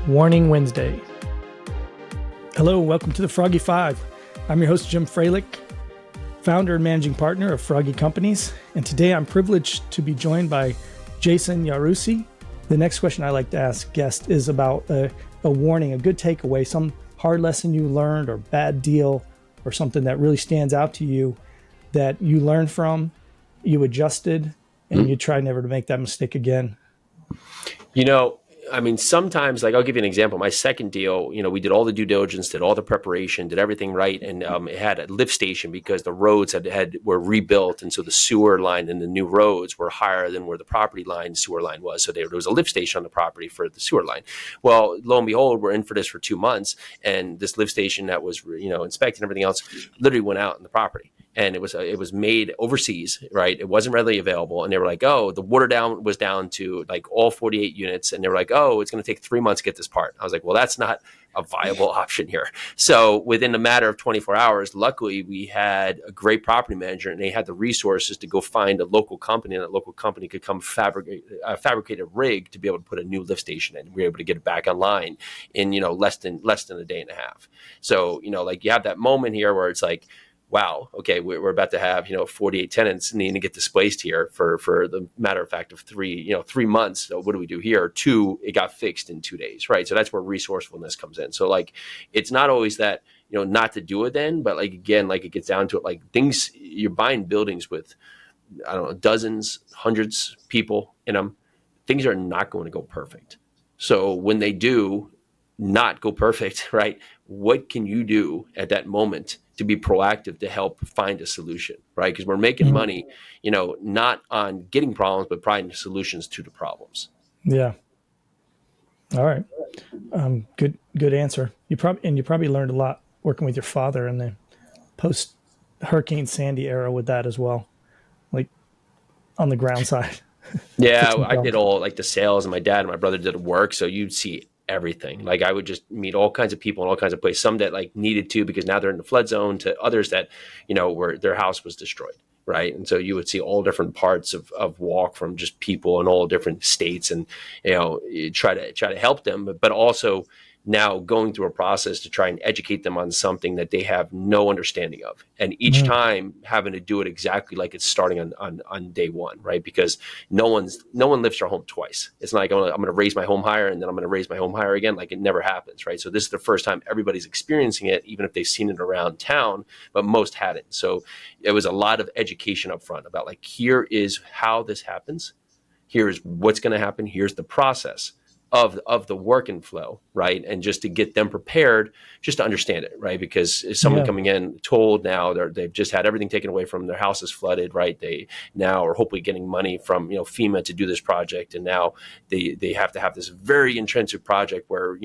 Warning Wednesday. Hello, welcome to the Froggy Five. I'm your host, Jim Froehlich, founder and managing partner of Froggy Companies. And today I'm privileged to be joined by Jason Yarusi. The next question I like to ask guests is about a warning, a good takeaway, some hard lesson you learned or bad deal or something that really stands out to you that you learned from, you adjusted, and you try never to make that mistake again. Sometimes, I'll give you an example. My second deal, we did all the due diligence, did all the preparation, did everything right. And it had a lift station because the roads were rebuilt. And so the sewer line and the new roads were higher than where the property line sewer line was. So there was a lift station on the property for the sewer line. Well, lo and behold, we're in for this for 2 months. And this lift station that was, inspected and everything else literally went out in the property. And it was made overseas, right? It wasn't readily available. And they were like, oh, the water down was down to all 48 units. And they were like, oh, it's going to take 3 months to get this part. I was like, well, that's not a viable option here. So within a matter of 24 hours, luckily we had a great property manager and they had the resources to go find a local company, and that local company could come fabricate a rig to be able to put a new lift station in. We were able to get it back online in, less than a day and a half. So, you have that moment here where it's like, wow, okay, we're about to have, 48 tenants needing to get displaced here for the matter of fact of 3 months. So what do we do here? 2, it got fixed in 2 days, right? So that's where resourcefulness comes in. So it's not always that, not to do it then, but again, it gets down to it, things, you're buying buildings with, I don't know, dozens, hundreds people in them. Things are not going to go perfect. So when they do not go perfect, right? What can you do at that moment to be proactive to help find a solution, right? Because we're making money, not on getting problems, but finding solutions to the problems. Yeah. All right. Good answer. You probably learned a lot working with your father in the post Hurricane Sandy era with that as well, on the ground side. Yeah, I did all the sales, and my dad and my brother did the work. So you'd see everything. I would just meet all kinds of people in all kinds of places, some that needed to because now they're in the flood zone, to others that, where their house was destroyed. Right. And so you would see all different parts of walk from just people in all different states and, try to help them, but also now going through a process to try and educate them on something that they have no understanding of. And each time having to do it exactly like it's starting on day one, right? Because no one lifts their home twice. It's not like I'm going to raise my home higher and then I'm going to raise my home higher again. It never happens, right? So this is the first time everybody's experiencing it, even if they've seen it around town, but most hadn't. So it was a lot of education up front about here is how this happens. Here's what's going to happen. Here's the process of the work and flow, right? And just to get them prepared, just to understand it, right? Because if someone coming in told now they've just had everything taken away from their house is flooded, right? They now are hopefully getting money from FEMA to do this project, and now they have to have this very intensive project where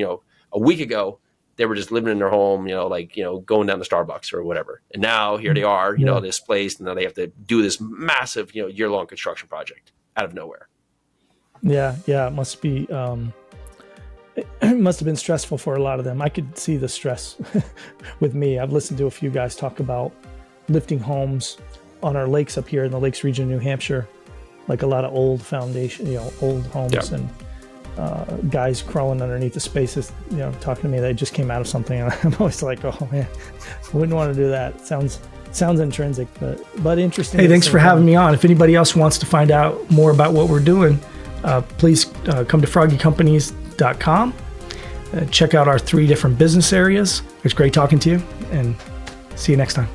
a week ago they were just living in their home, going down to Starbucks or whatever, and now here they are, displaced, and now they have to do this massive year-long construction project out of nowhere. Yeah, it must be. It must have been stressful for a lot of them. I could see the stress with me. I've listened to a few guys talk about lifting homes on our lakes up here in the Lakes region of New Hampshire, a lot of old foundation, old homes, and guys crawling underneath the spaces, talking to me. They just came out of something, and I'm always like, oh man, wouldn't want to do that. Sounds intrinsic, but interesting. Hey, thanks for having me on. If anybody else wants to find out more about what we're doing, please come to froggycompanies.com. Check out our 3 different business areas. It's great talking to you, and see you next time.